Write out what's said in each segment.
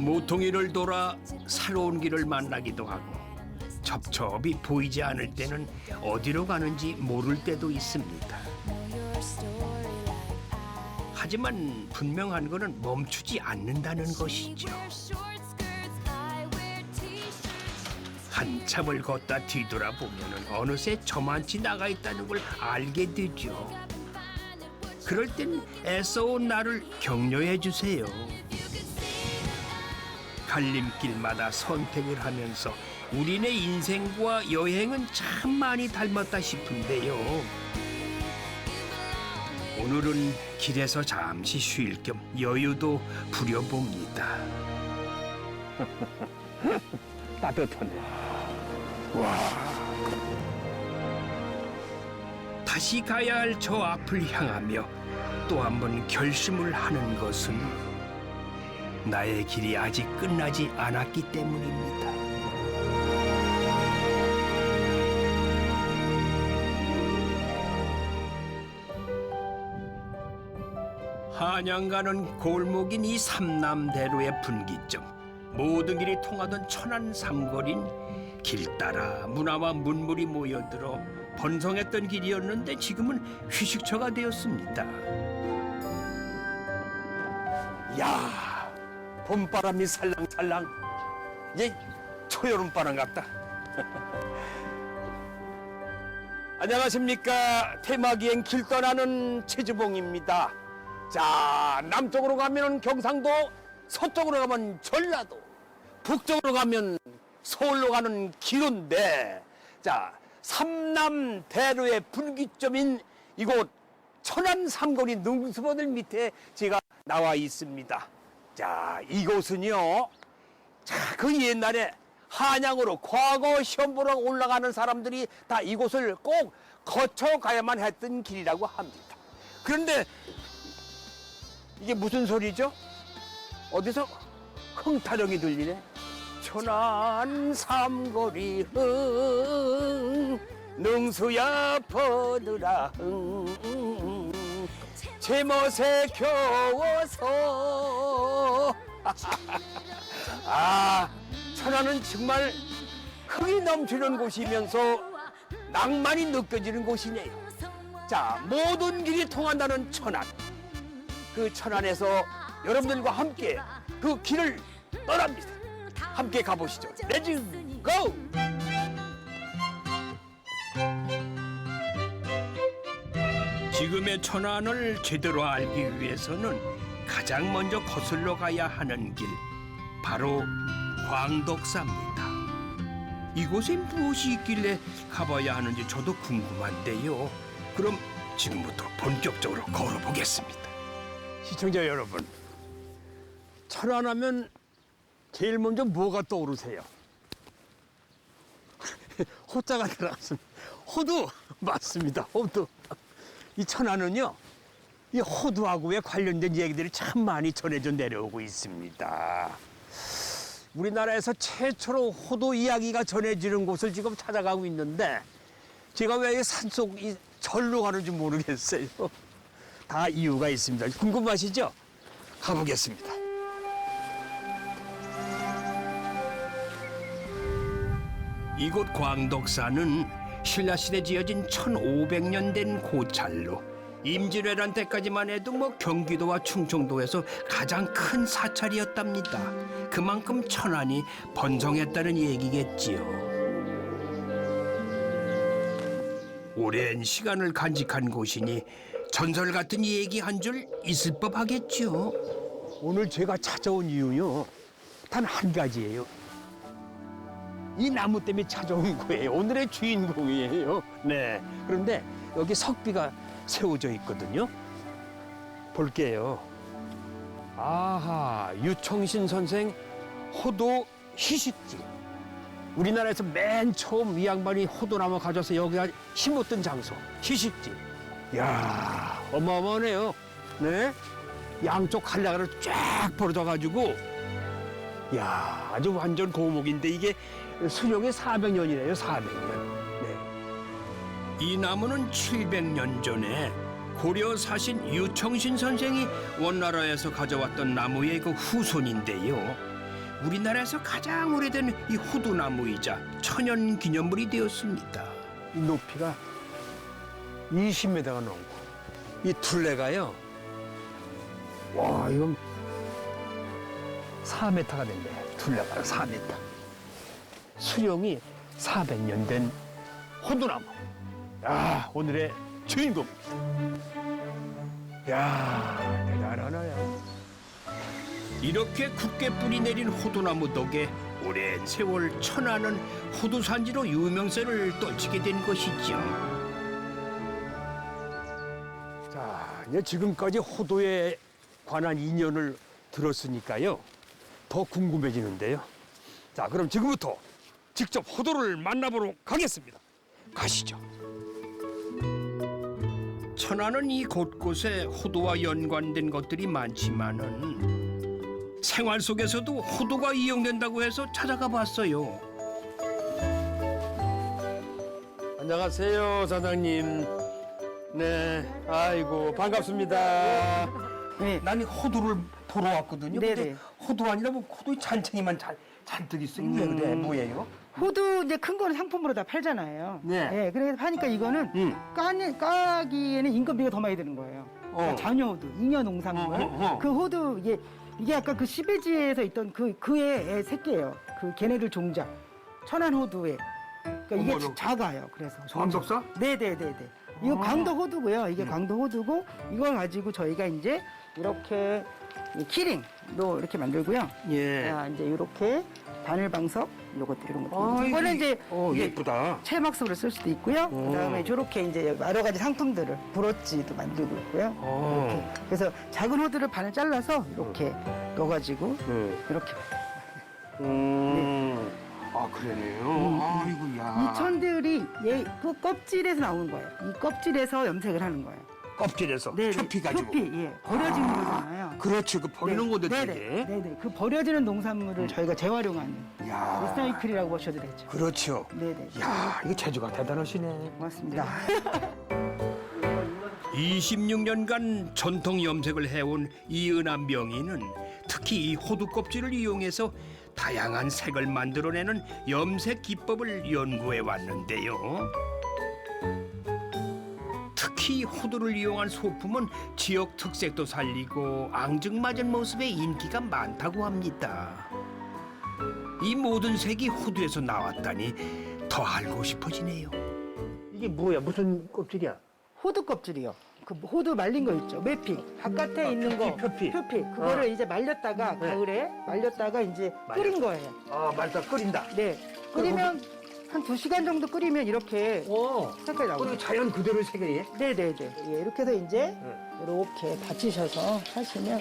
모퉁이를 돌아 새로운 길을 만나기도 하고 첩첩이 보이지 않을 때는 어디로 가는지 모를 때도 있습니다. 하지만 분명한 것은 멈추지 않는다는 것이죠. 한참을 걷다 뒤돌아보면 어느새 저만치 나가 있다는 걸 알게 되죠. 그럴 땐 애써온 나를 격려해 주세요. 갈림길마다 선택을 하면서 우리네 인생과 여행은 참 많이 닮았다 싶은데요. 오늘은 길에서 잠시 쉴 겸 여유도 부려봅니다. 따뜻하네. 와. 다시 가야 할 저 앞을 향하며 또 한 번 결심을 하는 것은 나의 길이 아직 끝나지 않았기 때문입니다. 한양 가는 골목인 이 삼남대로의 분기점, 모든 길이 통하던 천안 삼거리는 길 따라 문화와 문물이 모여들어 번성했던 길이었는데 지금은 휴식처가 되었습니다. 야, 봄바람이 살랑살랑. 이제 초여름바람 같다. 안녕하십니까. 테마기행 길 떠나는 최주봉입니다. 자, 남쪽으로 가면 경상도, 서쪽으로 가면 전라도, 북쪽으로 가면 서울로 가는 길인데, 자, 삼남대로의 분기점인 이곳 천안 삼거리 능수보들 밑에 제가 나와 있습니다. 자, 이곳은요, 자, 그 옛날에 한양으로 과거 시험 보러 올라가는 사람들이 다 이곳을 꼭 거쳐 가야만 했던 길이라고 합니다. 그런데 이게 무슨 소리죠? 어디서 흥타령이 들리네. 천안 삼거리 능수야 퍼드라 제멋에 겨워서 아, 천안은 정말 흥이 넘치는 곳이면서 낭만이 느껴지는 곳이네요. 자, 모든 길이 통한다는 천안. 그 천안에서 여러분들과 함께 그 길을 떠납니다. 함께 가보시죠. 렛츠 고! 지금의 천안을 제대로 알기 위해서는 가장 먼저 거슬러 가야 하는 길, 바로 광덕사입니다. 이곳에 무엇이 있길래 가봐야 하는지 저도 궁금한데요. 그럼 지금부터 본격적으로 걸어보겠습니다. 시청자 여러분, 천안하면 제일 먼저 뭐가 떠오르세요? 호자가 들어갔습니다. 호두 맞습니다. 호두. 이 천안은요, 이 호두하고에 관련된 얘기들이 참 많이 전해져 내려오고 있습니다. 우리나라에서 최초로 호두 이야기가 전해지는 곳을 지금 찾아가고 있는데 제가 왜 산속 이 절로 가는지 모르겠어요. 다 이유가 있습니다. 궁금하시죠? 가보겠습니다. 이곳 광덕사는 신라시대 지어진 1500년 된 고찰로 임진왜란 때까지만 해도 경기도와 충청도에서 가장 큰 사찰이었답니다. 그만큼 천안이 번성했다는 얘기겠지요. 오랜 시간을 간직한 곳이니 전설 같은 얘기 한 줄 있을 법하겠죠. 오늘 제가 찾아온 이유요, 단 한 가지예요. 이 나무 때문에 찾아온 거예요. 오늘의 주인공이에요. 네. 그런데 여기 석비가 세워져 있거든요. 볼게요. 아하, 유청신 선생 호도 희식지. 우리나라에서 맨 처음 이 양반이 호도나무 가져서 여기가 심었던 장소, 희식지. 이야, 어마어마하네요. 네. 양쪽 칼라가를 쫙 벌어져가지고, 이야, 아주 완전 고목인데 이게 수령이 400년이래요, 400년. 네. 이 나무는 700년 전에 고려 사신 유청신 선생이 원나라에서 가져왔던 나무의 그 후손인데요. 우리나라에서 가장 오래된 이 호두나무이자 천연 기념물이 되었습니다. 이 높이가 20m가 넘고 이 둘레가요. 와, 이건 4m가 된대. 둘레가 4m. 수령이 400년 된 호두나무. 야, 오늘의 주인공. 야, 대단하나요. 이렇게 굳게 뿌리 내린 호두나무 덕에 오랜 세월 천안은 호두산지로 유명세를 떨치게 된 것이죠. 자, 이제 지금까지 호두에 관한 인연을 들었으니까요. 더 궁금해지는데요. 자, 그럼 지금부터 직접 호두를 만나보러 가겠습니다. 가시죠. 천안은 이 곳곳에 호두와 연관된 것들이 많지만은 생활 속에서도 호두가 이용된다고 해서 찾아가 봤어요. 안녕하세요, 사장님. 네, 아이고 반갑습니다. 네. 나는 호두를 보러 왔거든요. 근데 네네. 호두 아니라 뭐 호두 잔챙이만 잔뜩 있어. 이게 그래 뭐예요? 호두 이제 큰 거는 상품으로 다 팔잖아요. 네. 그래서 파니까 이거는 까기에는 인건비가 더 많이 드는 거예요. 그러니까 자녀 호두, 잉여 농산물. 그 호두 이게 아까 그 시베지에서 있던 그의 새끼예요. 그 걔네들 종자. 천안 호두에. 그러니까 이게 어머나. 작아요. 그래서. 광덕사? 네네네네. 이거 광도 호두고요. 이게 광도 호두고 이걸 가지고 저희가 이제 이렇게 이 키링도 이렇게 만들고요. 예. 자, 이제 이렇게 바늘방석 이것도 이런 거. 아, 이거는 이제 이게 예쁘다. 체막석으로 쓸 수도 있고요. 그다음에 저렇게 이제 여러 가지 상품들을 브로치도 만들고 있고요. 이렇게. 그래서 작은 호두를 반을 잘라서 이렇게 넣어가지고 이렇게 아, 그러네요. 아이고, 야. 이 천들이 그 껍질에서 나오는 거예요. 이 껍질에서 염색을 하는 거예요. 껍질에서 네, 표피 가지고. 표피, 예, 버려지는 거잖아요. 그렇죠. 그 버리는 네, 거도 네네, 되게. 네네. 그 버려지는 농산물을 저희가 재활용하는 야. 리사이클이라고 보셔도 되죠. 그렇죠. 네네. 야, 이거 재주가 대단하시네. 고맙습니다. 26년간 전통 염색을 해온 이은하 명인은 특히 이 호두 껍질을 이용해서 다양한 색을 만들어내는 염색 기법을 연구해 왔는데요. 특히 호두를 이용한 소품은 지역 특색도 살리고 앙증맞은 모습의 인기가 많다고 합니다. 이 모든 색이 호두에서 나왔다니 더 알고 싶어지네요. 이게 뭐야? 무슨 껍질이야? 호두 껍질이요. 그 호두 말린 거 있죠. 매피. 바깥에 있는 거. 표피. 그거를 이제 말렸다가 네. 가을에 말렸다가 이제 끓인 거예요. 아, 말다 끓인다. 네. 끓이면 한 2시간 정도 끓이면 이렇게 오. 색깔이 나오죠. 그리고 자연 그대로 색이. 네네네. 예, 이렇게 해서 이제 이렇게 받치셔서 하시면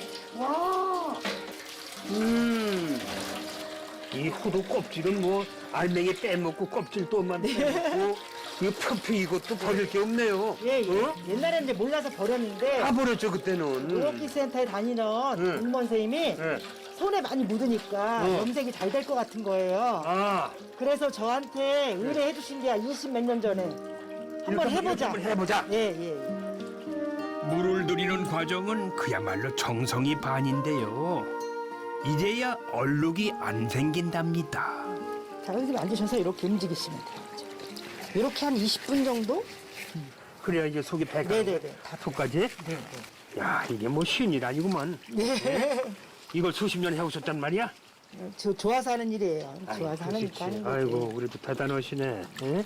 이 호두 껍질은 뭐 알맹이 빼먹고 껍질도만 빼먹고 이 표피 이것도 버릴 게 없네요. 예, 예. 어? 옛날에는 이제 몰라서 버렸는데 다 버렸죠 그때는. 의료기센터에 다니는 공무원 선생님이 손에 많이 묻으니까 염색이 잘 될 것 같은 거예요. 아, 그래서 저한테 의뢰해 주신 게 20 몇 년 전에 한번 해보자. 한번 해보자. 예, 예. 물을 들이는 과정은 그야말로 정성이 반인데요. 이제야 얼룩이 안 생긴답니다. 자, 여기 앉으셔서 이렇게 움직이시면 돼요. 이렇게 한 20분 정도? 그래야 이제 속이 배가. 네네네. 다 속까지. 네. 야, 이게 뭐 쉬운 일 아니구만. 네. 이걸 수십 년 해오셨단 말이야? 저 좋아서 하는 일이에요. 좋아서 하는 그렇지. 거 하는 거지. 아이고, 그래도 대단하시네. 예?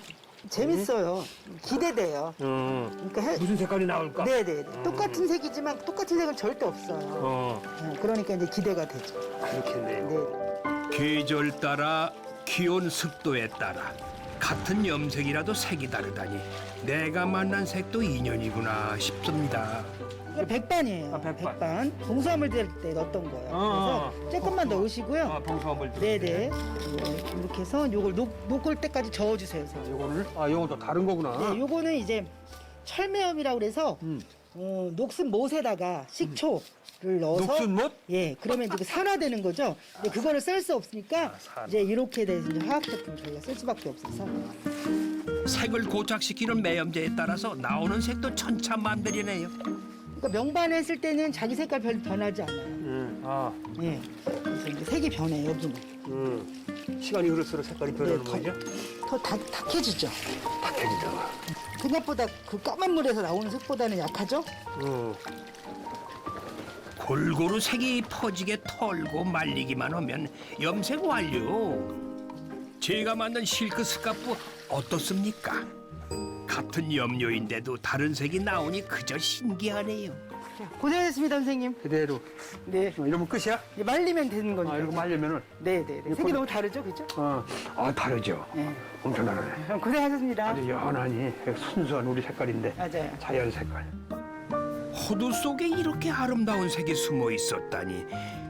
재밌어요. 기대돼요. 그러니까 무슨 색깔이 나올까? 네네. 똑같은 색이지만 똑같은 색은 절대 없어요. 그러니까 이제 기대가 되죠. 그렇겠네요. 네. 계절 따라 기온 습도에 따라 같은 염색이라도 색이 다르다니 내가 만난 색도 인연이구나 싶습니다. 이게 백반이에요. 아, 백반. 백반. 봉수화물 될 때 넣었던 거예요. 그래서 조금만 넣으시고요. 봉수화물. 네네. 이렇게 해서 요걸 녹을 때까지 저어주세요. 선생님. 요거를? 아, 요것도 다른 거구나. 네, 요거는 이제 철매염이라고 그래서 녹슨 못에다가 식초를 넣어서 녹슨 못? 예, 그러면 이제 그 산화되는 거죠. 근데 그거를 쓸 수 없으니까 산화. 이제 이렇게 돼서 이제 화학 제품 저희가 쓸 수밖에 없어서. 색을 고착시키는 매염제에 따라서 나오는 색도 천차만별이네요. 그러니까 명반했을 때는 자기 색깔 별로 변하지 않아요. 아, 예. 그래서 이제 색이 변해 여기는. 시간이 흐를수록 색깔이 변하는 거죠? 더 탁해지죠. 탁해지잖아. 생각보다 그 까만 물에서 나오는 색보다는 약하죠? 골고루 색이 퍼지게 털고 말리기만 하면 염색 완료. 제가 만든 실크 스카프 어떻습니까? 같은 염료인데도 다른 색이 나오니 그저 신기하네요. 고생하셨습니다, 선생님. 그대로. 네. 이러면 끝이야? 이제 말리면 되는 거니까. 아, 이렇게 말리면은. 네네. 색이 너무 다르죠, 그죠? 다르죠. 네. 엄청 다르네. 고생하셨습니다. 아주 연하니 순수한 우리 색깔인데. 맞아요. 자연 색깔. 호두 속에 이렇게 아름다운 색이 숨어 있었다니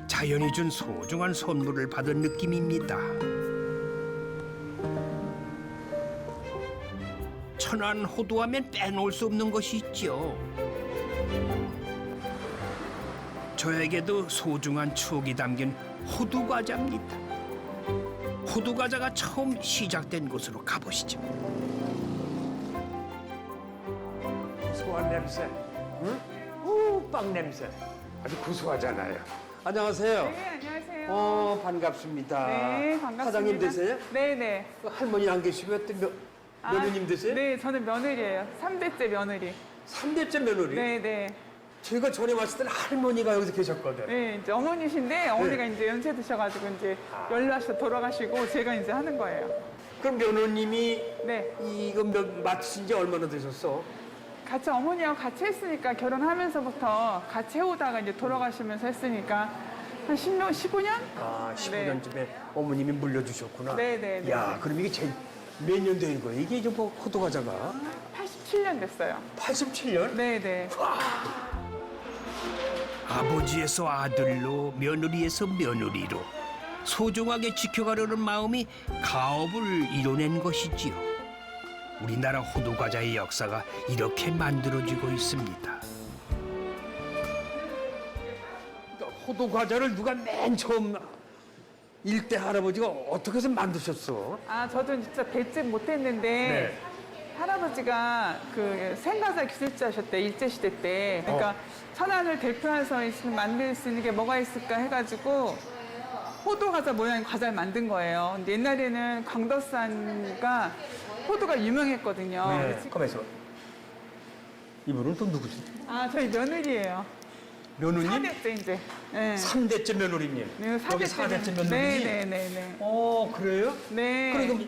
자연이 준 소중한 선물을 받은 느낌입니다. 천안 호두하면 빼놓을 수 없는 것이 있죠. 저에게도 소중한 추억이 담긴 호두 과자입니다. 호두 과자가 처음 시작된 곳으로 가보시죠. 고소한 냄새. 응? 오, 빵 냄새. 아주 고소하잖아요. 안녕하세요. 네, 안녕하세요. 반갑습니다. 네, 반갑습니다. 사장님 되세요? 네네. 그 할머니 안 계시면 또 며느님 되세요? 네, 저는 며느리예요. 3대째 며느리. 3대째 며느리? 네네. 저희가 전에 왔을 때는 할머니가 여기서 계셨거든. 네, 이제 어머니신데 어머니가 이제 연세 드셔가지고 이제 연락하셔서 돌아가시고 제가 이제 하는 거예요. 그럼 며느님이 네. 이거 맡으신 지 얼마나 되셨어? 같이 어머니하고 같이 했으니까 결혼하면서부터 같이 해오다가 이제 돌아가시면서 했으니까 한 10년, 15년? 아, 15년쯤에 어머님이 물려주셨구나. 네네네. 야, 그럼 이게 몇 년 된 거예요? 이게 좀 호두 과자가? 87년 됐어요. 87년? 네네. 아버지에서 아들로 며느리에서 며느리로 소중하게 지켜가려는 마음이 가업을 이뤄낸 것이지요. 우리나라 호두 과자의 역사가 이렇게 만들어지고 있습니다. 호두 과자를 누가 맨 처음 일대 할아버지가 어떻게 해서 만드셨어? 아, 저도 진짜 뵙지 못했는데 네. 할아버지가 그 생과자 기술자셨대, 일제시대 때. 그러니까 천안을 대표해서 만들 수 있는 게 뭐가 있을까 해가지고 호두 과자 모양의 과자를 만든 거예요. 근데 옛날에는 광덕산가 호두가 유명했거든요. 네. 가만있어. 이분은 또 누구지? 아, 저희 며느리예요. 며느님? 4대째 이제. 네. 3대째 며느리님. 네, 여기 4대째 며느리지? 네네네네. 그래요? 네.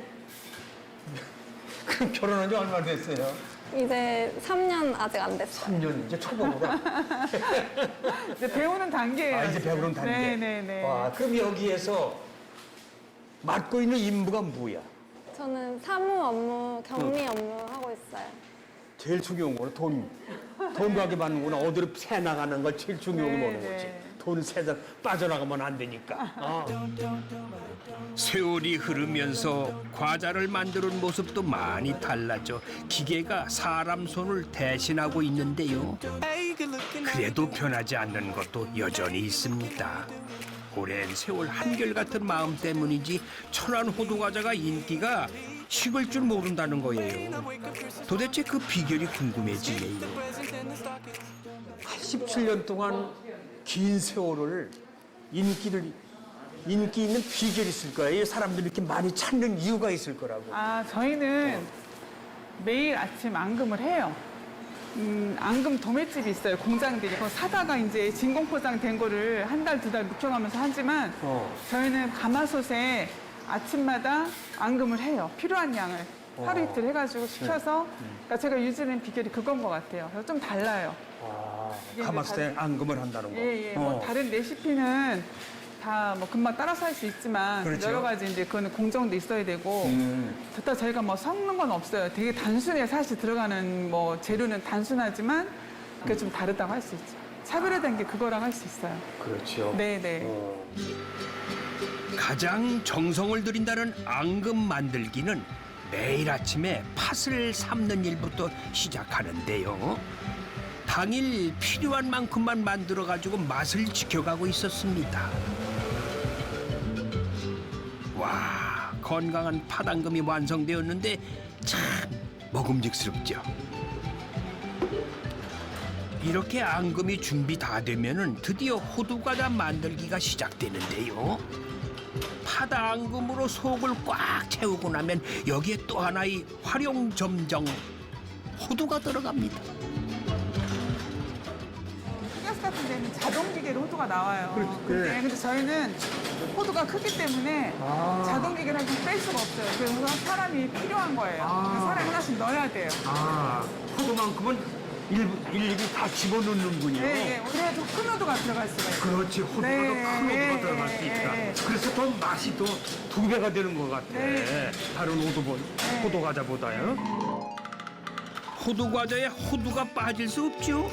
그럼 결혼한 지 얼마나 됐어요? 이제 3년 아직 안 됐어요. 3년, 이제 초보구나. 이제 배우는 단계예요. 이제 배우는 단계. 네네네. 와, 그럼 여기에서 맡고 있는 임무가 뭐야? 저는 사무 업무, 격리 업무 하고 있어요. 제일 중요한 거는 돈. 돈 가게 받는구나. 어디로 새 나가는 걸 제일 중요하게 네, 보는 거지. 네. 돈 새다 빠져나가면 안 되니까. 세월이 흐르면서 과자를 만드는 모습도 많이 달라져 기계가 사람 손을 대신하고 있는데요. 그래도 변하지 않는 것도 여전히 있습니다. 오랜 세월 한결같은 마음 때문인지 천안 호두 과자가 인기가 식을 줄 모른다는 거예요. 도대체 그 비결이 궁금해지네요. 87년 동안 긴 세월을 인기 있는 비결이 있을 거예요. 사람들이 이렇게 많이 찾는 이유가 있을 거라고. 아, 저희는 매일 아침 앙금을 해요. 앙금 도매집이 있어요, 공장들이. 그거 사다가 이제 진공포장된 거를 한 달, 두 달 묵혀가면서 하지만 저희는 가마솥에 아침마다 앙금을 해요. 필요한 양을. 하루 이틀 해가지고 시켜서. 그러니까 제가 유지는 비결이 그건 것 같아요. 그래서 좀 달라요. 이게 이제 가마솥에 앙금을 한다는 거. 예, 예. 뭐 다른 레시피는 다 뭐 금방 따라서 할 수 있지만 그렇죠. 여러 가지 이제 그거는 공정도 있어야 되고 좋다 저희가 뭐 섞는 건 없어요. 되게 단순해 사실 들어가는 뭐 재료는 단순하지만 그게 좀 다르다고 할 수 있죠. 차별화된 게 그거라고 할 수 있어요. 그렇죠. 네, 네. 가장 정성을 들인다는 앙금 만들기는 매일 아침에 팥을 삶는 일부터 시작하는데요. 당일 필요한 만큼만 만들어가지고 맛을 지켜가고 있었습니다. 와, 건강한 팥앙금이 완성되었는데 참 먹음직스럽죠. 이렇게 앙금이 준비 다 되면은 드디어 호두과자 만들기가 시작되는데요. 파다 앙금으로 속을 꽉 채우고 나면 여기에 또 하나의 활용점정 호두가 들어갑니다. 가스 같은 데는 자동 기계로 호두가 나와요. 근데 저희는 호두가 크기 때문에 자동 기계를 할 때 뺄 수가 없어요. 그래서 사람이 필요한 거예요. 그래서 사람이 하나씩 넣어야 돼요. 호두만큼은 일일이 다 집어넣는군요. 네, 그래야 더 큰 호두가 들어갈 수가 있어요. 그렇지, 호두가 네, 더 큰 호두가 네, 들어갈 수 네, 있다. 네. 그래서 더 맛이 더 2배가 되는 것 같아. 네. 다른 호두 과자보다요. 호두 과자에 호두가 빠질 수 없죠.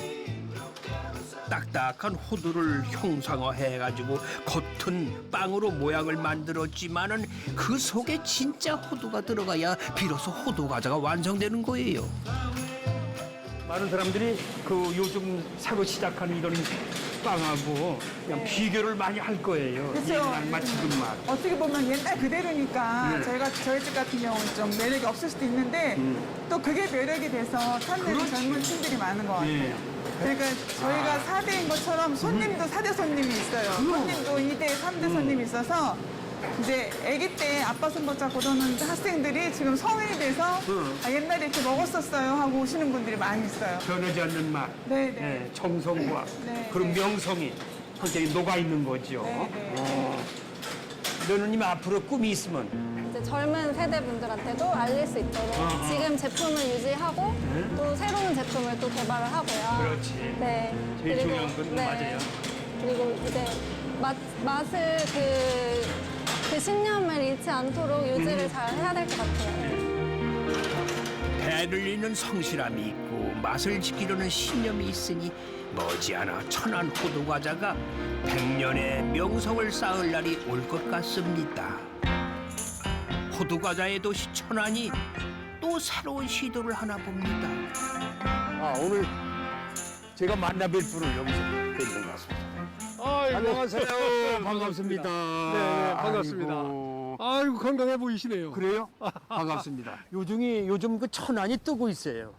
딱딱한 호두를 형상화해가지고 겉은 빵으로 모양을 만들었지만은 그 속에 진짜 호두가 들어가야 비로소 호두 과자가 완성되는 거예요. 많은 사람들이 그 요즘 새로 시작하는 이런 빵하고 그냥 비교를 많이 할 거예요. 그렇죠. 옛날 맛, 지금 맛. 어떻게 보면 옛날 그대로니까 네. 저희 집 같은 경우는 좀 매력이 없을 수도 있는데 또 그게 매력이 돼서 찾는 그렇지. 젊은 층들이 많은 것 같아요. 예. 그러니까 저희가 4대인 것처럼 손님도 4대 손님이 있어요. 손님도 2대, 3대 손님이 있어서 이제 아기 때 아빠 손 붙잡고 노는 학생들이 지금 성인이 돼서 아, 옛날에 이렇게 먹었었어요 하고 오시는 분들이 많이 있어요. 변하지 않는 맛, 네네. 예, 정성과 네, 그런 네. 명성이 굉장히 녹아 있는 거죠. 네. 너는 앞으로 꿈이 있으면 이제 젊은 세대 분들한테도 알릴 수 있도록 지금 제품을 유지하고 또 새로운 제품을 또 개발을 하고요. 그렇지. 네. 제일 중요한 건 맞아요. 그리고 이제 맛을 그 신념을 잃지 않도록 유지를 잘 해야 될 것 같아요. 배를 잇는 성실함이 있고 맛을 지키려는 신념이 있으니 머지않아 천안 호두 과자가 100년의 명성을 쌓을 날이 올 것 같습니다. 호두 과자의 도시 천안이 또 새로운 시도를 하나 봅니다. 오늘 제가 만나뵐 분을 여기서 뵙는 것 같습니다. 안녕하세요. 반갑습니다. 네, 반갑습니다. 아이고 건강해 보이시네요. 그래요? 반갑습니다. 요즘 그 천안이 뜨고 있어요.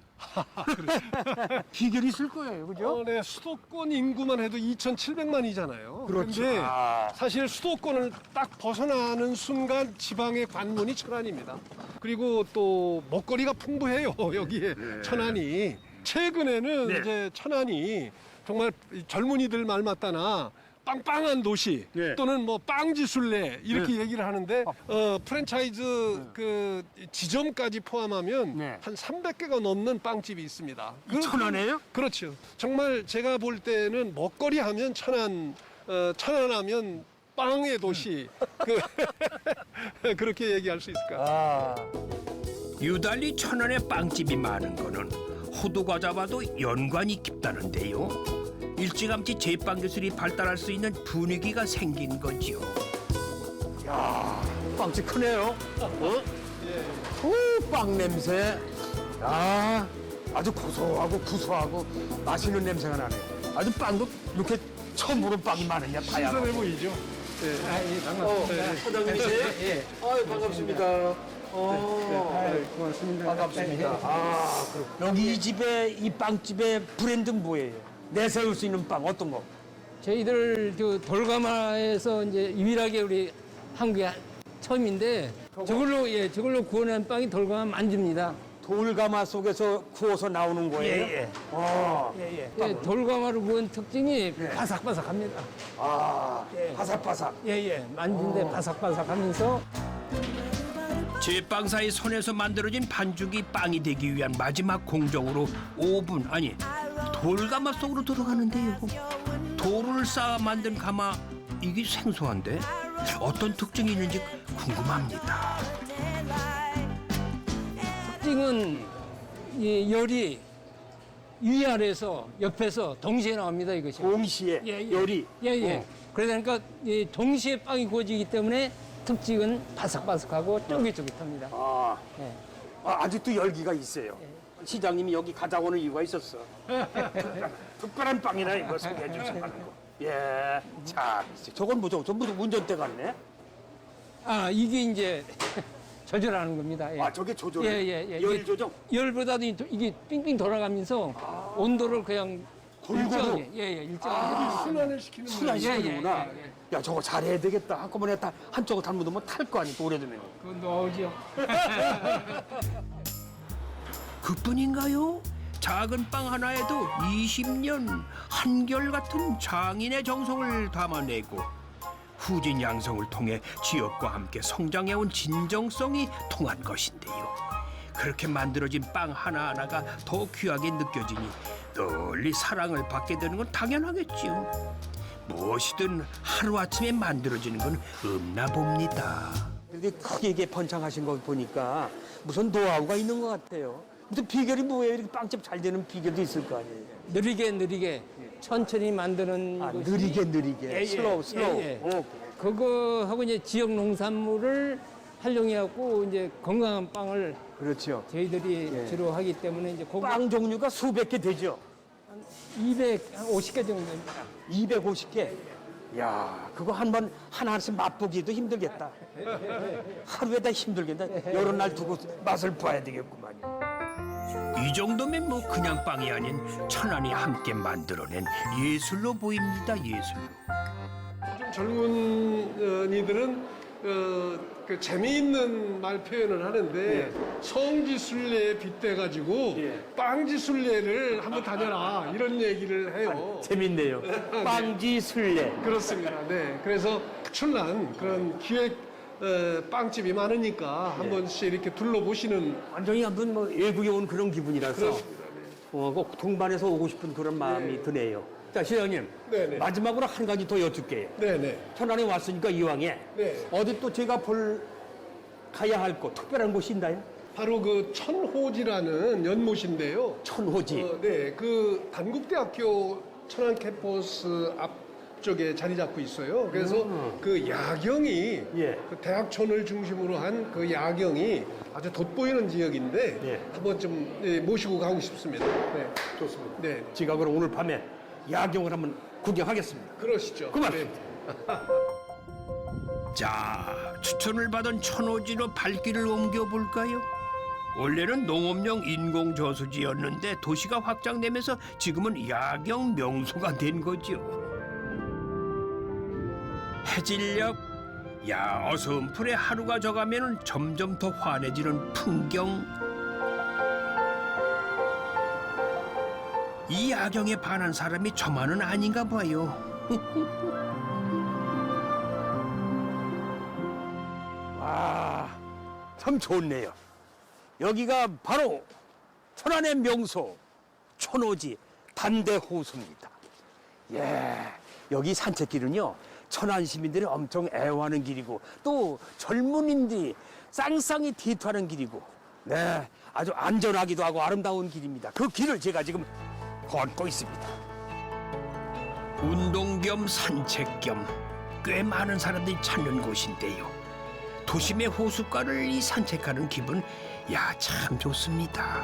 비결이 있을 거예요, 그죠? 네, 수도권 인구만 해도 2,700만이잖아요. 그렇죠. 그런데 사실 수도권을 딱 벗어나는 순간 지방의 관문이 천안입니다. 그리고 또 먹거리가 풍부해요. 여기에 천안이. 최근에는 네. 이제 천안이 정말 젊은이들 말 맞다나 빵빵한 도시 네. 또는 뭐 빵지술래 이렇게 얘기를 하는데 프랜차이즈 그 지점까지 포함하면 네. 한 300개가 넘는 빵집이 있습니다. 천안에요? 그렇죠. 정말 제가 볼 때는 먹거리 하면 천안, 천안하면 빵의 도시 그렇게 얘기할 수 있을까? 유달리 천안에 빵집이 많은 거는 호두 과자와도 연관이 깊다는데요. 일찌감치 제빵 기술이 발달할 수 있는 분위기가 생긴 거죠. 빵집 크네요. 오, 빵 냄새. 아주 고소하고 구수하고 맛있는 냄새가 나네요. 아주 빵도 이렇게 처음 보는 빵이 많으냐, 다양하고. 신선해 보이죠? 네. 반갑습니다. 사장님이세요? 예. 아유, 반갑습니다. 고맙습니다. 반갑습니다. 여기 이 집에, 이 빵집의 브랜드는 뭐예요? 내세울 수 있는 빵, 어떤 거? 저희들 그 돌가마에서 이제 유일하게 우리 한국에 처음인데 저걸로 구워낸 빵이 돌가마 만두입니다. 돌가마 속에서 구워서 나오는 거예요? 예. 예. 돌가마로 구운 특징이 바삭바삭합니다. 바삭바삭. 만두인데 바삭바삭하면서 제빵사의 손에서 만들어진 반죽이 빵이 되기 위한 마지막 공정으로 오븐 아니 돌가마 속으로 들어가는데요. 돌을 쌓아 만든 가마 이게 생소한데 어떤 특징이 있는지 궁금합니다. 특징은 이 열이 위아래에서 옆에서 동시에 나옵니다. 이것이. 동시에 열이. 그러니까 이 동시에 빵이 구워지기 때문에 특징은 바삭바삭하고 쫄깃쫄깃합니다. 아직도 열기가 있어요. 시장님이 여기 가자 오는 이유가 있었어. 특별한 빵이나 이거 소개해 주시면 하는 거. 예. 자, 저건 뭐죠? 전부 운전대 같네. 이게 이제 조절하는 겁니다. 저게 조절이에요? 예. 열 조정? 열보다도 이게 빙빙 돌아가면서 온도를 그냥 골고루 일정하게. 순환을 시키는 순환시키는구나. 예, 예, 야, 저거 잘해야 되겠다. 한꺼번에 다 한쪽을 잘못하면 탈 거 아니까 오래되면. 그건 노하우죠. 그뿐인가요? 작은 빵 하나에도 20년 한결같은 장인의 정성을 담아내고 후진 양성을 통해 지역과 함께 성장해온 진정성이 통한 것인데요. 그렇게 만들어진 빵 하나하나가 더 귀하게 느껴지니 널리 사랑을 받게 되는 건 당연하겠지요. 무엇이든 하루아침에 만들어지는 건 없나 봅니다. 근데 크게 이게 번창하신 거 보니까 무슨 노하우가 있는 것 같아요. 무슨 비결이 뭐예요? 이렇게 빵집 잘 되는 비결도 있을 거 아니에요? 느리게 천천히 만드는 아, 것이 느리게. 슬로우. 오. 그거하고 이제 지역 농산물을 활용해갖고 이제 건강한 빵을 그렇죠. 저희들이 주로 하기 때문에 이제 빵 종류가 수백 개 되죠. 250개 정도 됩니다. 250개. 야, 그거 한 번 하나씩 맛보기도 힘들겠다. 하루에 다 힘들겠다. 여러 날 두고 맛을 봐야 되겠구만. 이 정도면 뭐 그냥 빵이 아닌 천안이 함께 만들어낸 예술로 보입니다. 예술로. 좀 젊은 이들은 그 재미있는 말 표현을 하는데 성지순례에 빗대가지고 빵지순례를 한번 다녀라 이런 얘기를 해요. 재밌네요. 빵지 순례. 그렇습니다. 네. 그래서 천안 그런 기획 빵집이 많으니까 한 번씩 이렇게 둘러보시는 완전히 한번 뭐 외국에 온 그런 기분이라서 그렇습니다. 그 동반해서 오고 싶은 그런 마음이 드네요. 자, 시장님. 네네. 마지막으로 한 가지 더 여쭙게요. 네네. 천안에 왔으니까 이왕에 네. 어디 또 제가 가야 할 곳, 특별한 곳이 있나요? 바로 그 천호지라는 연못인데요. 천호지. 네, 그 단국대학교 천안 캠퍼스 앞쪽에 자리 잡고 있어요. 그래서 그 야경이 예. 그 대학촌을 중심으로 한 그 야경이 아주 돋보이는 지역인데 예. 한번 좀 모시고 가고 싶습니다. 네, 좋습니다. 네, 제가 그럼 오늘 밤에 야경을 한번 구경하겠습니다. 그러시죠. 고맙습니다. 자, 추천을 받은 천호지로 발길을 옮겨볼까요? 원래는 농업용 인공저수지였는데 도시가 확장되면서 지금은 야경 명소가 된 거죠. 해질녘 어슴풀에 하루가 져가면 점점 더 환해지는 풍경. 이 야경에 반한 사람이 저만은 아닌가 봐요. 와, 참 좋네요. 여기가 바로 천안의 명소 천호지 단대호수입니다. 예, 여기 산책길은요 천안 시민들이 엄청 애호하는 길이고 또 젊은이들이 쌍쌍이 디투하는 길이고 네, 아주 안전하기도 하고 아름다운 길입니다. 그 길을 제가 지금 걷고 있습니다. 운동 겸 산책 겸 꽤 많은 사람들이 찾는 곳인데요. 도심의 호숫가를 이 산책하는 기분, 야, 참 좋습니다.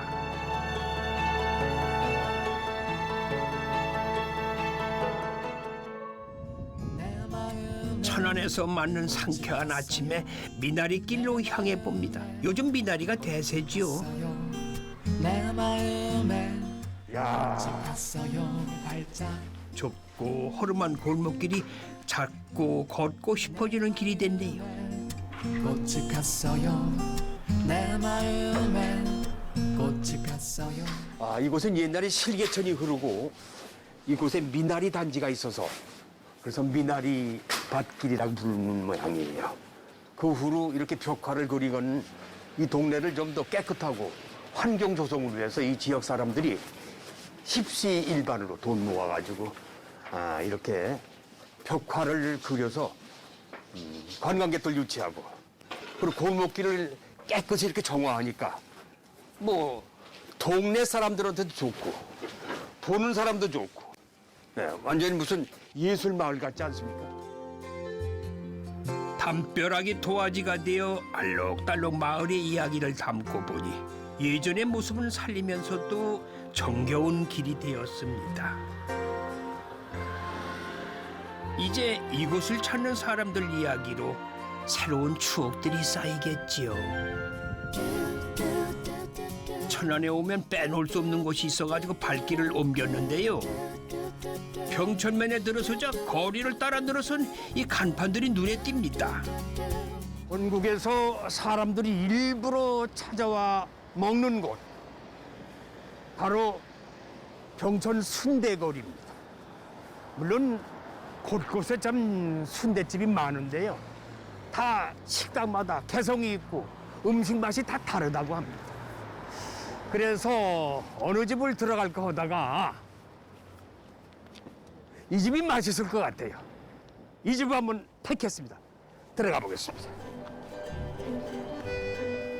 천안에서 맞는 상쾌한 아침에 미나리길로 향해 봅니다. 요즘 미나리가 대세지요. 야, 좁고 허름한 골목길이 작고 걷고 싶어지는 길이 됐네요. 꽃이 폈어요 내 마음엔 꽃이 폈어요 아, 이곳은 옛날에 실개천이 흐르고 이곳에 미나리 단지가 있어서 그래서 미나리 밭길이라고 부르는 모양이에요. 그 후로 이렇게 벽화를 그리고는 이 동네를 좀 더 깨끗하고 환경 조성을 위해서 이 지역 사람들이 십시일반으로 돈 모아가지고 이렇게 벽화를 그려서 관광객들 유치하고 그리고 골목길을 깨끗이 이렇게 정화하니까 뭐 동네 사람들한테도 좋고 보는 사람도 좋고 네, 완전히 무슨 예술 마을 같지 않습니까? 담벼락이 도화지가 되어 알록달록 마을의 이야기를 담고 보니 예전의 모습을 살리면서도 정겨운 길이 되었습니다. 이제 이곳을 찾는 사람들 이야기로 새로운 추억들이 쌓이겠지요. 천안에 오면 빼놓을 수 없는 곳이 있어가지고 발길을 옮겼는데요. 평천면에 들어서자 거리를 따라 늘어선 이 간판들이 눈에 띕니다. 전국에서 사람들이 일부러 찾아와 먹는 곳, 바로 평촌 순대거리입니다. 물론 곳곳에 참 순대집이 많은데요. 다 식당마다 개성이 있고 음식 맛이 다 다르다고 합니다. 그래서 어느 집을 들어갈까 하다가 이 집이 맛있을 것 같아요. 이 집을 한번 택했습니다. 들어가 보겠습니다.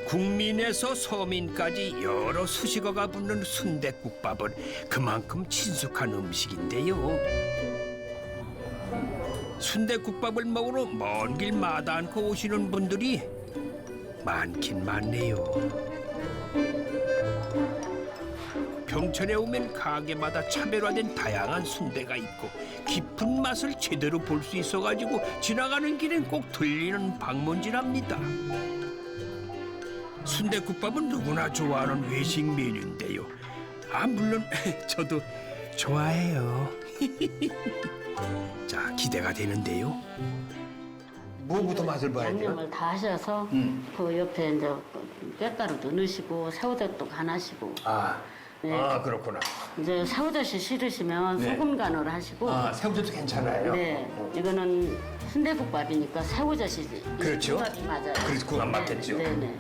국민에서 서민까지 여러 수식어가 붙는 순댓국밥은 그만큼 친숙한 음식인데요. 순댓국밥을 먹으러 먼 길 마다 않고 오시는 분들이 많긴 많네요. 평촌에 오면 가게마다 차별화된 다양한 순대가 있고 깊은 맛을 제대로 볼 수 있어가지고 지나가는 길엔 꼭 들리는 방문지랍니다. 순댓국밥은 누구나 좋아하는 외식 메뉴인데요. 물론 저도 좋아해요. 자, 기대가 되는데요. 뭐부터 맛을 봐야 돼요? 양념을 다 하셔서 그 옆에 이제 깻가루도 넣으시고 새우젓도 간하시고 네. 그렇구나. 이제 새우젓이 싫으시면 네. 소금 간을 하시고 새우젓도 괜찮아요. 네 이거는 순대국밥이니까 새우젓이 그렇죠. 국밥이 맞아요. 그래서 그만 맞겠죠. 네네.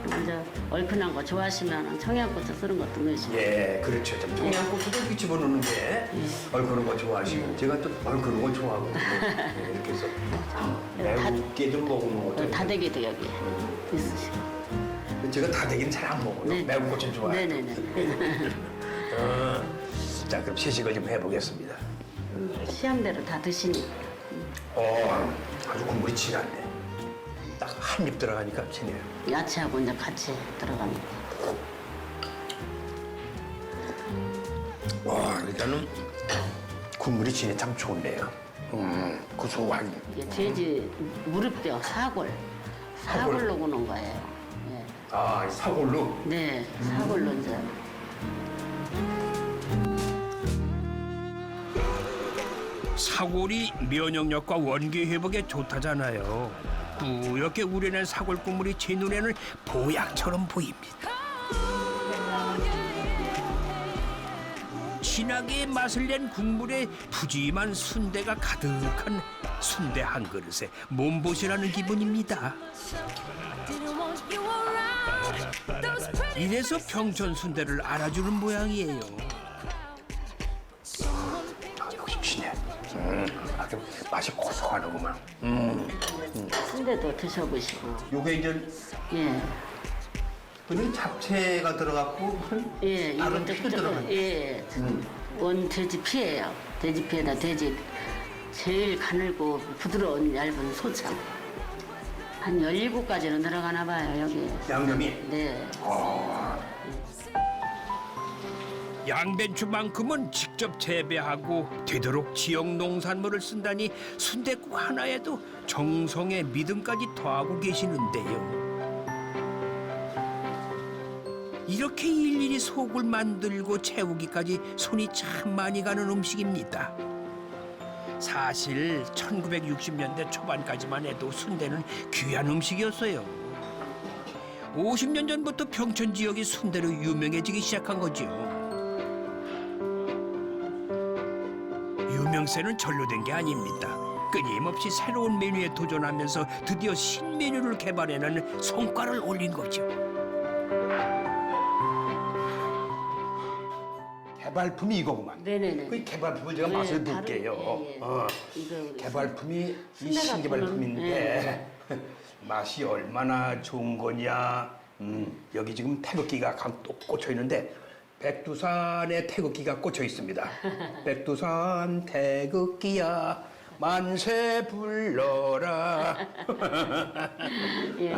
그리고 이제 얼큰한 거 좋아하시면 청양고추 쓰는 것도 넣으시고. 예, 그렇죠. 좀 청양고추도 이렇게 집어넣는 게 얼큰한 거 좋아하시고 제가 또 얼큰한 거 좋아하거든요. 네, 이렇게 해서 매운게 좀 먹는 것도 다대기도 여기 있으시고. 제가 다대기는 잘 안 먹어요. 네. 매운 거 좀 좋아해요. 네네네. 자, 그럼 시식을 좀 해보겠습니다. 취향대로 다 드시니. 아주 국물이 진한데 딱 한 입 들어가니까 진해요. 야채하고 이제 같이 들어갑니다. 일단은 국물이 진해 참 좋네요. 구수한. 이게 돼지 무릎뼈 사골. 사골로 구는 거예요. 예. 이 사골로. 네, 사골로 이제. 사골이 면역력과 원기 회복에 좋다잖아요. 뿌옇게 우려낸 사골 국물이 제 눈에는 보약처럼 보입니다. 진하게 맛을 낸 국물에 푸짐한 순대가 가득한 순대 한 그릇에 몸보신하는 기분입니다. 이래서 평촌 순대를 알아주는 모양이에요. 역시 진해. 아주 맛이 고소하구만. 순대도 드셔보시고. 요게 이제 예. 그는 잡채가 들어갔고 예, 다른 이것도 피도 들어가요. 예. 원 돼지 피예요. 돼지 피에다 돼지 제일 가늘고 부드러운 얇은 소참. 한 17가지는 들어가나 봐요, 여기. 양념이. 네. 양배추만큼은 직접 재배하고 되도록 지역 농산물을 쓴다니 순댓국 하나에도 정성의 믿음까지 더하고 계시는데요. 이렇게 일일이 속을 만들고 채우기까지 손이 참 많이 가는 음식입니다. 사실 1960년대 초반까지만 해도 순대는 귀한 음식이었어요. 50년 전부터 평촌 지역이 순대로 유명해지기 시작한 거죠. 유명세는 절로 된 게 아닙니다. 끊임없이 새로운 메뉴에 도전하면서 드디어 신메뉴를 개발해내는 성과를 올린 거죠. 개발품이 이거구만. 네네네. 그 개발품을 제가 네, 맛을 다른- 볼게요. 예, 예. 이거 개발품이 이 순대 신개발품인데 맛이 얼마나 좋은 거냐. 여기 지금 태극기가 또 꽂혀 있는데 백두산에 태극기가 꽂혀 있습니다. 백두산 태극기야 만세 불러라. 예.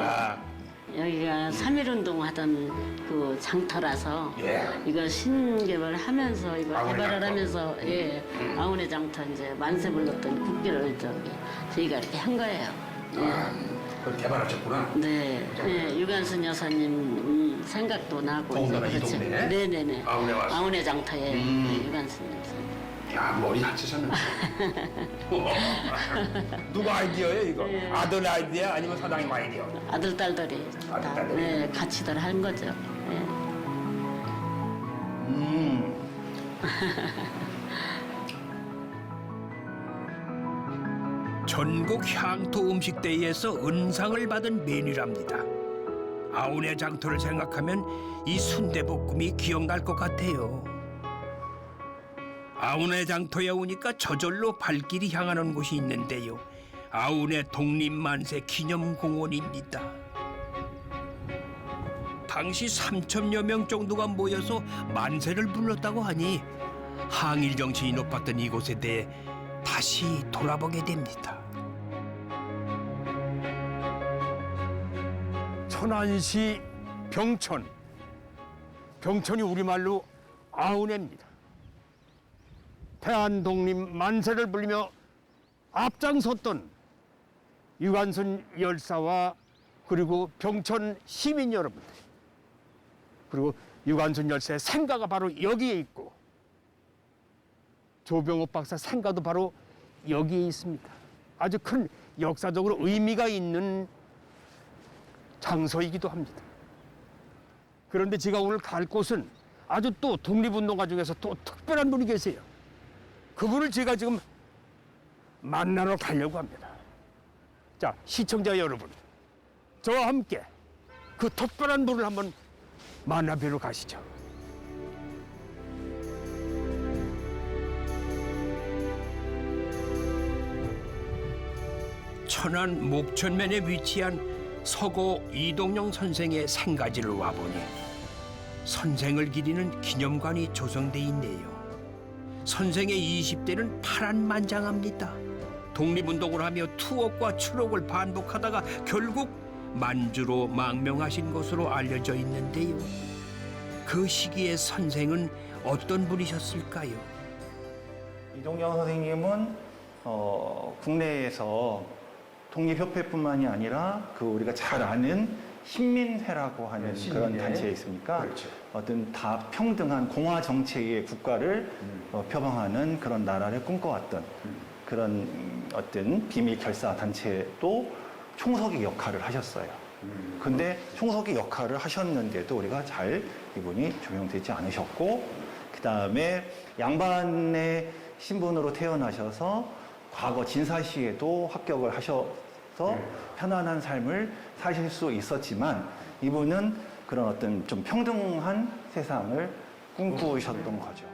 여기가 3.1운동 하던 그 장터라서 예. 이거 신개발하면서 이거 아우네 개발을 장터. 하면서 예 아우네 장터 이제 만세 불렀던 국기를 저희가 이렇게 한 거예요. 예. 그걸 개발하셨구나. 네, 네, 유관순 여사님 생각도 나고 더군다나 이 그렇죠. 동네에? 네네네. 아우네 와서? 아우네 장터에 네, 유관순 여사님. 야, 머리 잘 쓰셨네. 누가 아이디어예요 이거? 아들 아이디어 아니면 사장님 아이디어? 아들, 딸들이 아들, 다, 딸들이. 네, 같이들 한 거죠. 예. 전국 향토 음식 대회에서 은상을 받은 메뉴랍니다. 아우네 장터를 생각하면 이 순대볶음이 기억날 것 같아요. 아우네 장터에 오니까 저절로 발길이 향하는 곳이 있는데요. 아우네 독립만세 기념공원입니다. 당시 3천여 명 정도가 모여서 만세를 불렀다고 하니 항일 정신이 높았던 이곳에 대해 다시 돌아보게 됩니다. 천안시 병천. 병천이 우리말로 아우네입니다. 대한독립 만세를 불리며 앞장섰던 유관순 열사와 그리고 병천 시민 여러분들, 그리고 유관순 열사의 생가가 바로 여기에 있고 조병옥 박사 생가도 바로 여기에 있습니다. 아주 큰 역사적으로 의미가 있는 장소이기도 합니다. 그런데 제가 오늘 갈 곳은 아주 또 독립운동가 중에서 또 특별한 분이 계세요. 그분을 제가 지금 만나러 가려고 합니다. 자, 시청자 여러분, 저와 함께 그 특별한 분을 한번 만나뵈러 가시죠. 천안 목천면에 위치한 서고 이동영 선생의 생가지를 와보니 선생을 기리는 기념관이 조성돼 있네요. 선생의 20대는 파란만장합니다. 독립운동을 하며 투옥과 추록을 반복하다가 결국 만주로 망명하신 것으로 알려져 있는데요. 그 시기에 선생은 어떤 분이셨을까요? 이동영 선생님은 국내에서 독립협회뿐만이 아니라 그 우리가 잘 아는 신민회라고 하는 그런 단체에 있습니까? 그렇죠. 어떤 다 평등한 공화 정체의 국가를 표방하는 그런 나라를 꿈꿔왔던 그런 어떤 비밀 결사 단체도 총석의 역할을 하셨어요. 근데 총석의 역할을 하셨는데도 우리가 잘 이분이 조명되지 않으셨고, 그 다음에 양반의 신분으로 태어나셔서 과거 진사시에도 합격을 하셔서 편안한 삶을 사실 수 있었지만, 이분은 그런 어떤 좀 평등한 세상을 꿈꾸셨던 거죠.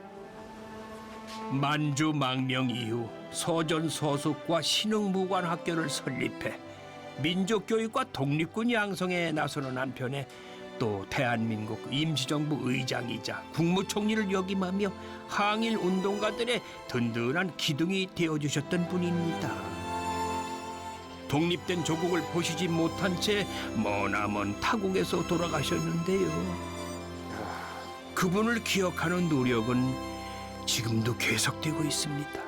만주 망명 이후 서전서숙과 신흥무관학교를 설립해 민족교육과 독립군 양성에 나서는 한편에 또 대한민국 임시정부 의장이자 국무총리를 역임하며 항일 운동가들의 든든한 기둥이 되어주셨던 분입니다. 독립된 조국을 보시지 못한 채 머나먼 타국에서 돌아가셨는데요. 그분을 기억하는 노력은 지금도 계속되고 있습니다.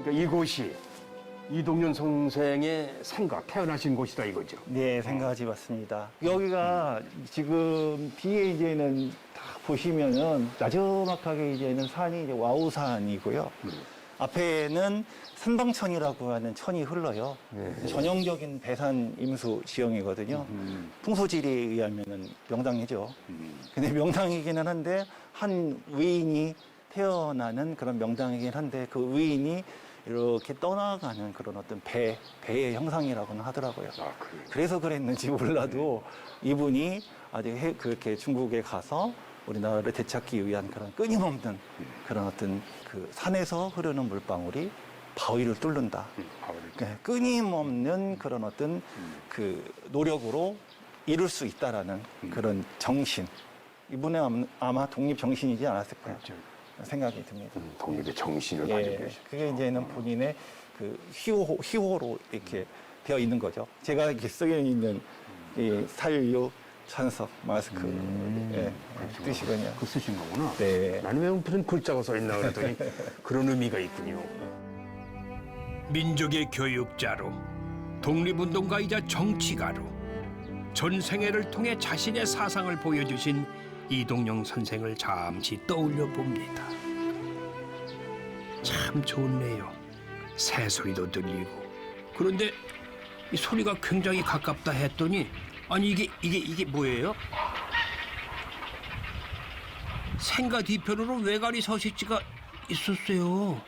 그러니까 이곳이 이동영 선생의 생가, 태어나신 곳이다 이거죠. 네, 생각하지 맞습니다. 여기가 지금 뒤에 이제는 다 보시면은 나저막하게 이제는 산이 이제 와우산이고요. 앞에는 산방천이라고 하는 천이 흘러요. 전형적인 배산 임수 지형이거든요. 풍소지리에 의하면은 명당이죠. 근데 명당이기는 한데 한 의인이 태어나는 그런 명당이긴 한데 그 의인이 이렇게 떠나가는 그런 어떤 배의 형상이라고는 하더라고요. 그래서 그랬는지 몰라도 이분이 아직 그렇게 중국에 가서 우리나라를 되찾기 위한 그런 끊임없는 그런 어떤 그 산에서 흐르는 물방울이 바위를 뚫는다. 그러니까 끊임없는 그런 어떤 그 노력으로 이룰 수 있다라는 그런 정신. 이분의 아마 독립 정신이지 않았을까 생각이 듭니다. 독립의 정신을 예, 가지고 계시죠. 그게 이제는 본인의 그 희호로 이렇게 되어 있는 거죠. 제가 이렇게 쓰여 있는 이 살류 찬석 마스크 예, 뜻이군요. 그 쓰신 거구나. 네. 나는 왜 무슨 글자가 써 있나 그랬더니 그런 의미가 있군요. 민족의 교육자로 독립운동가이자 정치가로 전 생애를 통해 자신의 사상을 보여주신 이동영 선생을 잠시 떠올려 봅니다. 참 좋네요. 새소리도 들리고. 그런데 이 소리가 굉장히 가깝다 했더니 아니 이게 뭐예요? 생가 뒤편으로 외가리 서식지가 있었어요.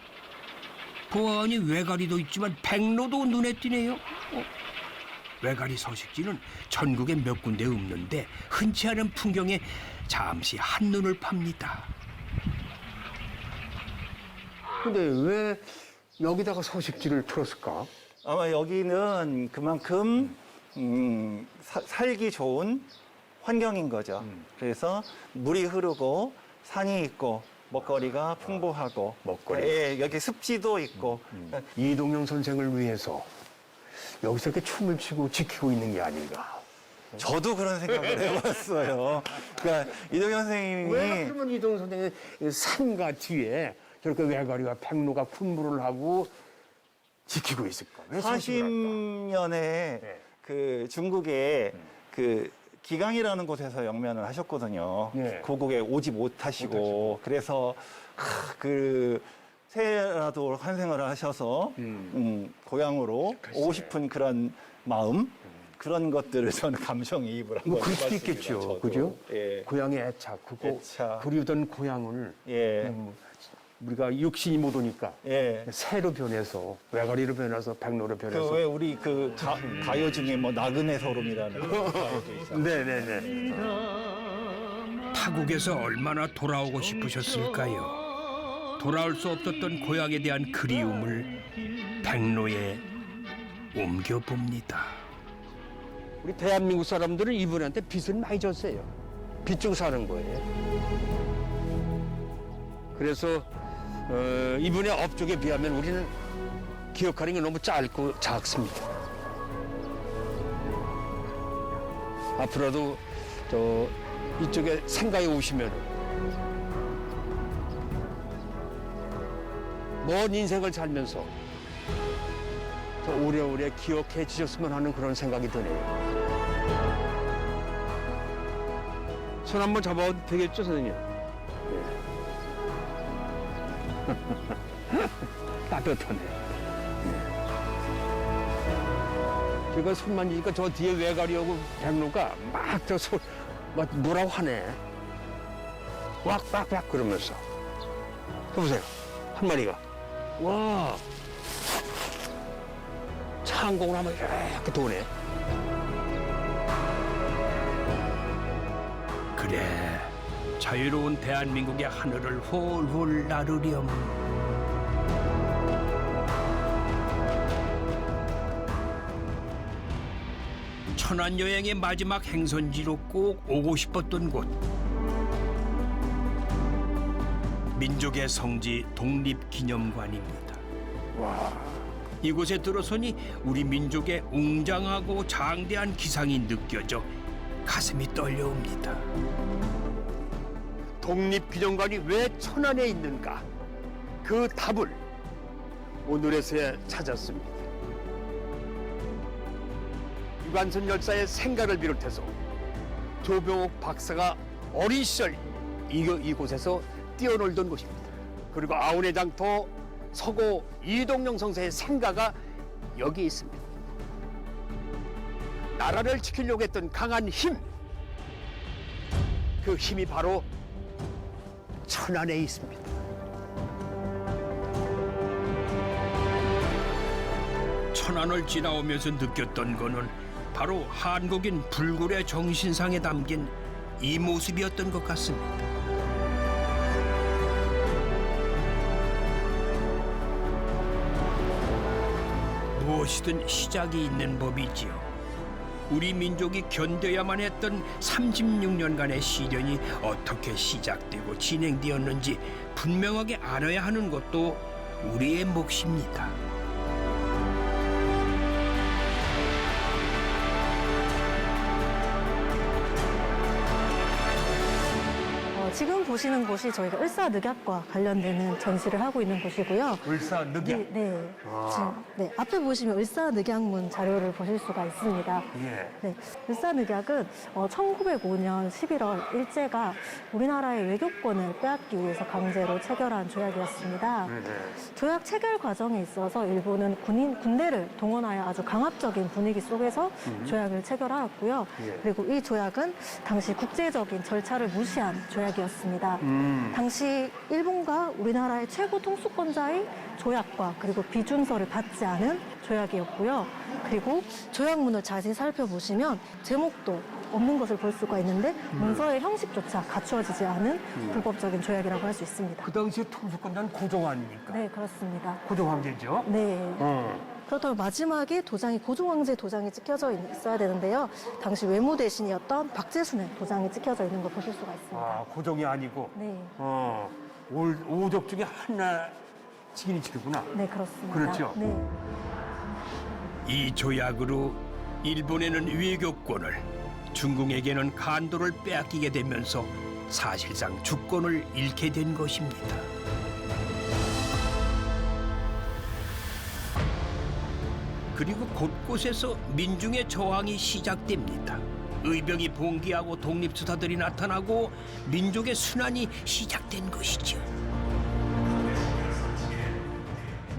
보아하니 외가리도 있지만 백로도 눈에 띄네요. 외가리 서식지는 전국에 몇 군데 없는데 흔치 않은 풍경에 잠시 한눈을 팝니다. 근데 왜 여기다가 서식지를 틀었을까? 아마 여기는 그만큼 살기 좋은 환경인 거죠. 그래서 물이 흐르고 산이 있고 먹거리가 풍부하고 먹거리. 예, 여기 습지도 있고 이동영 선생을 위해서 여기서 이렇게 춤을 추고 지키고 있는 게 아닌가. 저도 그런 생각을 해봤어요. 그러니까 이동현 선생님이 왜 그러면 이동영 선생이 산과 뒤에 저렇게 외가리와 백로가 군부를 하고 지키고 있을까? 왜 서식을 할까? 40년에 네. 그 중국의 그 기강이라는 곳에서 영면을 하셨거든요. 네. 고국에 오지 못하시고 그래서 그 새해라도 환생을 하셔서 고향으로 오고 싶은 그런 마음 그런 것들을 저는 감정이입을 뭐 한번 그럴 수도 해봤습니다. 있겠죠. 저도. 그죠? 예. 고향의 애착, 그거 애착. 그리우던 고향을 예. 우리가 육신이 못 오니까 예. 새로 변해서 외가리로 변해서 백로로 변해서 그 왜 우리 그 가요 중에 뭐 나그네 서름이라는 가요도 있잖아요. 네네네. 타국에서 얼마나 돌아오고 싶으셨을까요? 돌아올 수 없었던 고향에 대한 그리움을 백로에 옮겨봅니다. 우리 대한민국 사람들은 이분한테 빚을 많이 졌어요. 빚 주고 사는 거예요. 그래서 이분의 업적에 비하면 우리는 기억하는 게 너무 짧고 작습니다. 앞으로도 저 이쪽에 생가에 오시면 먼 인생을 살면서 더 오래오래 기억해 주셨으면 하는 그런 생각이 드네요. 손 한번 잡아도 되겠죠, 선생님? 따뜻하네. 제가 손 만지니까 저 뒤에 외가리하고 백로가 막 막 뭐라고 하네. 왁왁왁 그러면서. 해보세요. 한 마리가. 와. 창공을 하면 이렇게 도네. 그래, 자유로운 대한민국의 하늘을 홀홀 나르렴. 천안 여행의 마지막 행선지로 꼭 오고 싶었던 곳. 민족의 성지 독립기념관입니다. 이곳에 들어서니 우리 민족의 웅장하고 장대한 기상이 느껴져 가슴이 떨려옵니다. 독립기념관이 왜 천안에 있는가? 그 답을 오늘에서야 찾았습니다. 유관순 열사의 생가를 비롯해서 조병옥 박사가 어린 시절 이곳에서 뛰어놀던 곳입니다. 그리고 아운의 장터 서고 이동영 선생의 생가가 여기 있습니다. 나라를 지키려고 했던 강한 힘, 그 힘이 바로 천안에 있습니다. 천안을 지나오면서 느꼈던 거는 바로 한국인 불굴의 정신상에 담긴 이 모습이었던 것 같습니다. 무엇이든 시작이 있는 법이지요. 우리 민족이 견뎌야만 했던 36년간의 시련이 어떻게 시작되고 진행되었는지 분명하게 알아야 하는 것도 우리의 몫입니다. 지금 지금 보시는 곳이 저희가 을사늑약과 관련되는 전시를 하고 있는 곳이고요. 을사늑약. 네. 아. 지금, 네. 앞에 보시면 을사늑약문 자료를 보실 수가 있습니다. 예. 네. 을사늑약은 1905년 11월 일제가 우리나라의 외교권을 빼앗기 위해서 강제로 체결한 조약이었습니다. 조약 체결 과정에 있어서 일본은 군대를 동원하여 아주 강압적인 분위기 속에서 조약을 체결하였고요. 예. 그리고 이 조약은 당시 국제적인 절차를 무시한 조약이었습니다. 당시 일본과 우리나라의 최고 통수권자의 조약과 그리고 비준서를 받지 않은 조약이었고요. 그리고 조약문을 자세히 살펴보시면 제목도 없는 것을 볼 수가 있는데 문서의 형식조차 갖추어지지 않은 불법적인 조약이라고 할 수 있습니다. 그 당시에 통수권자는 고종 아닙니까? 네, 그렇습니다. 고종 황제죠? 네. 그렇다면 마지막에 도장이 고종 황제 도장이 찍혀져 있어야 되는데요. 당시 외무 대신이었던 박재순의 도장이 찍혀져 있는 걸 보실 수가 있습니다. 아, 고종이 아니고. 네. 오족 중에 하나 직인이 치르구나. 네, 그렇습니다. 그렇죠. 네. 이 조약으로 일본에는 외교권을, 중국에게는 간도를 빼앗기게 되면서 사실상 주권을 잃게 된 것입니다. 그리고 곳곳에서 민중의 저항이 시작됩니다. 의병이 봉기하고 독립수사들이 나타나고 민족의 순환이 시작된 것이죠.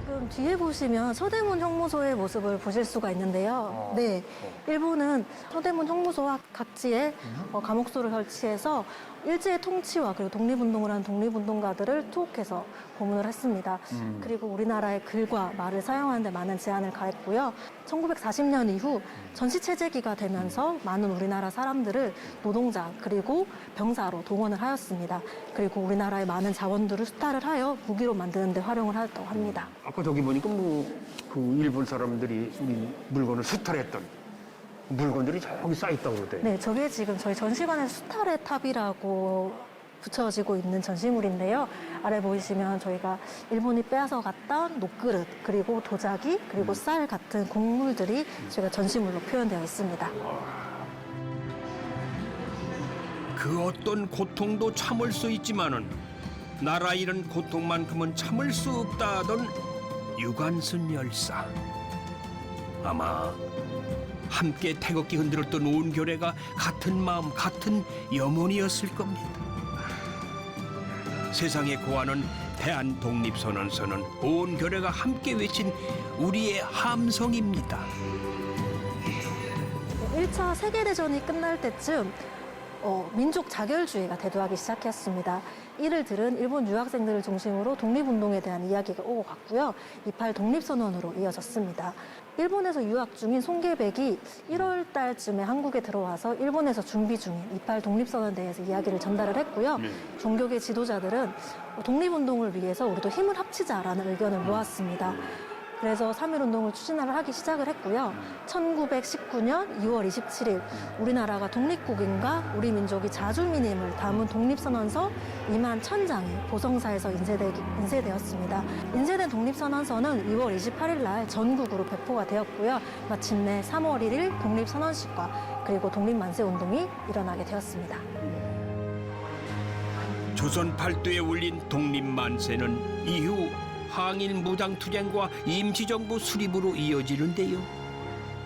지금 뒤에 보시면 서대문 형무소의 모습을 보실 수가 있는데요. 네, 일본은 서대문 형무소와 각지에 감옥소를 설치해서 일제의 통치와 그리고 독립운동을 한 독립운동가들을 투옥해서 고문을 했습니다. 그리고 우리나라의 글과 말을 사용하는 데 많은 제한을 가했고요. 1940년 이후 전시체제기가 되면서 많은 우리나라 사람들을 노동자 그리고 병사로 동원을 하였습니다. 그리고 우리나라의 많은 자원들을 수탈을 하여 무기로 만드는 데 활용을 하였다고 합니다. 아까 저기 보니까 그 일본 사람들이 우리 물건을 수탈했던 물건들이 저기 쌓여있다고 그러대. 네, 저게 지금 저희 전시관의 수탈의 탑이라고 붙여지고 있는 전시물인데요. 아래 보이시면 저희가 일본이 빼앗아 갔던 녹그릇, 그리고 도자기, 그리고 쌀 같은 곡물들이 저희가 전시물로 표현되어 있습니다. 그 어떤 고통도 참을 수 있지만은 나라 잃은 고통만큼은 참을 수 없다 하던 유관순 열사. 아마 함께 태극기 흔들었던 온 교례가 같은 마음, 같은 염원이었을 겁니다. 세상에 고하는 대한독립선언서는 온 교례가 함께 외친 우리의 함성입니다. 1차 세계대전이 끝날 때쯤 민족 자결주의가 대두하기 시작했습니다. 이를 들은 일본 유학생들을 중심으로 독립운동에 대한 이야기가 오고 갔고요. 28 독립선언으로 이어졌습니다. 일본에서 유학 중인 송계백이 1월 달쯤에 한국에 들어와서 일본에서 준비 중인 28 독립선언에 대해서 이야기를 전달을 했고요. 종교계 지도자들은 독립운동을 위해서 우리도 힘을 합치자라는 의견을 모았습니다. 그래서 3.1운동을 추진을 하기 시작을 했고요. 1919년 2월 27일 우리나라가 독립국인과 우리 민족이 자주민임을 담은 독립선언서 2만 1000장이 보성사에서 인쇄되었습니다. 인쇄된 독립선언서는 2월 28일 날 전국으로 배포가 되었고요. 마침내 3월 1일 독립선언식과 그리고 독립만세운동이 일어나게 되었습니다. 조선 팔도에 울린 독립만세는 이후 항일 무장투쟁과 임시정부 수립으로 이어지는데요.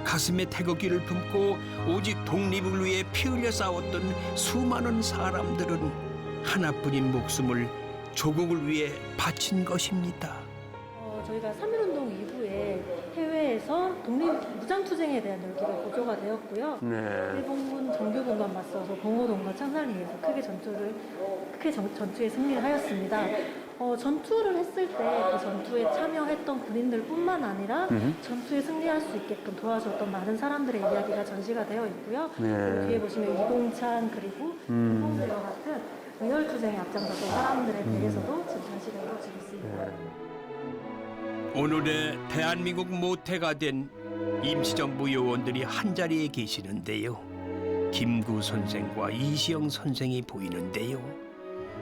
가슴에 태극기를 품고 오직 독립을 위해 피 흘려 싸웠던 수많은 사람들은 하나뿐인 목숨을 조국을 위해 바친 것입니다. 저희가 3.1운동 이후에 해외에서 독립 무장투쟁에 대한 열기가 고조가 되었고요. 일본군 정규군과 맞서서 봉오동과 창산리에서 크게 전투에 승리를 하였습니다. 전투를 했을 때 그 전투에 참여했던 군인들뿐만 아니라 전투에 승리할 수 있게끔 도와줬던 많은 사람들의 이야기가 전시가 되어 있고요. 그리고 뒤에 보시면 이공찬 그리고 김봉주와 같은 의열투쟁에 앞장섰던 사람들에 대해서도 지금 전시가 이루어지고 있습니다. 오늘의 대한민국 모태가 된 임시정부 요원들이 한자리에 계시는데요. 김구 선생과 이시영 선생이 보이는데요.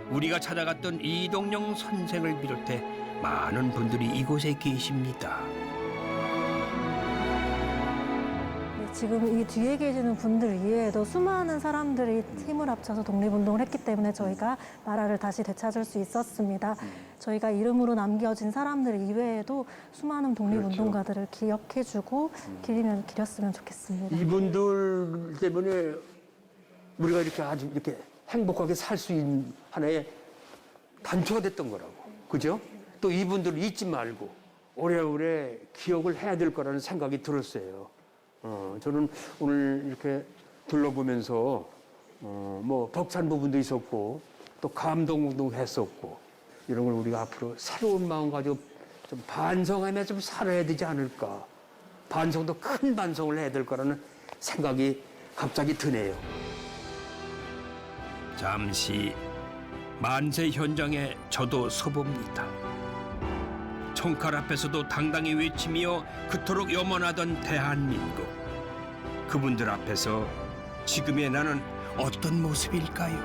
우리가 찾아갔던 이동영 선생을 비롯해 많은 분들이 이곳에 계십니다. 지금 이 뒤에 계시는 분들 이외에도 수많은 사람들이 힘을 합쳐서 독립운동을 했기 때문에 저희가 나라를 다시 되찾을 수 있었습니다. 저희가 이름으로 남겨진 사람들 이외에도 수많은 독립운동가들을 기억해주고 기렸으면 좋겠습니다. 이분들 때문에 우리가 이렇게 아주 이렇게 행복하게 살 수 있는 하나의 단초가 됐던 거라고. 그죠? 또 이분들을 잊지 말고 오래오래 기억을 해야 될 거라는 생각이 들었어요. 저는 오늘 이렇게 둘러보면서 뭐 벅찬 부분도 있었고 또 감동도 했었고 이런 걸 우리가 앞으로 새로운 마음 가지고 좀 반성하며 좀 살아야 되지 않을까. 반성도 큰 반성을 해야 될 거라는 생각이 갑자기 드네요. 잠시 만세 현장에 저도 서봅니다. 총칼 앞에서도 당당히 외치며 그토록 염원하던 대한민국. 그분들 앞에서 지금의 나는 어떤 모습일까요?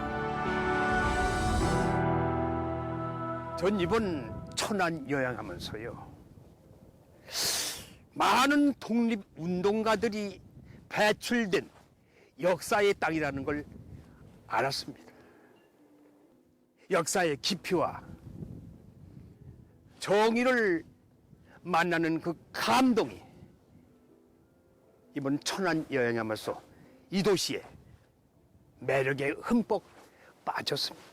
전 이번 천안 여행하면서요. 많은 독립운동가들이 배출된 역사의 땅이라는 걸 알았습니다. 역사의 깊이와 정의를 만나는 그 감동이 이번 천안 여행하면서 이 도시의 매력에 흠뻑 빠졌습니다.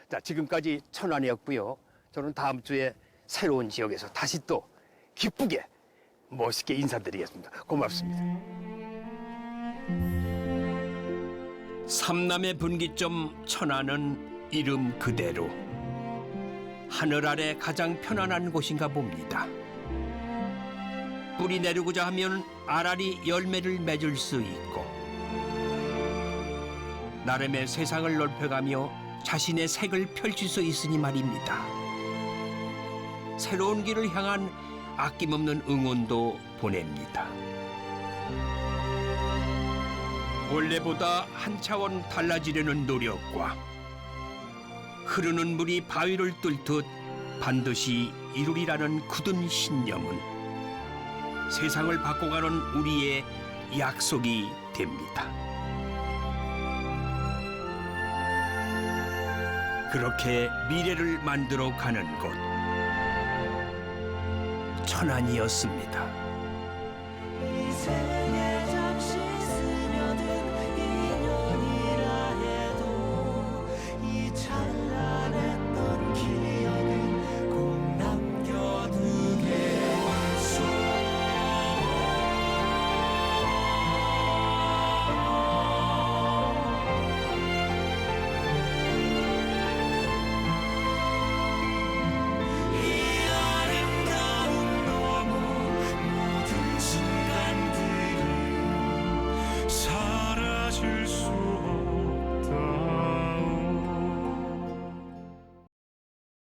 자, 지금까지 천안이었고요. 저는 다음 주에 새로운 지역에서 다시 또 기쁘게 멋있게 인사드리겠습니다. 고맙습니다. 삼남의 분기점 천안은 이름 그대로 하늘 아래 가장 편안한 곳인가 봅니다. 뿌리 내리고자 하면 알알이 열매를 맺을 수 있고 나름의 세상을 넓혀가며 자신의 색을 펼칠 수 있으니 말입니다. 새로운 길을 향한 아낌없는 응원도 보냅니다. 원래보다 한 차원 달라지려는 노력과 흐르는 물이 바위를 뚫듯 반드시 이루리라는 굳은 신념은 세상을 바꿔가는 우리의 약속이 됩니다. 그렇게 미래를 만들어 가는 곳 천안이었습니다.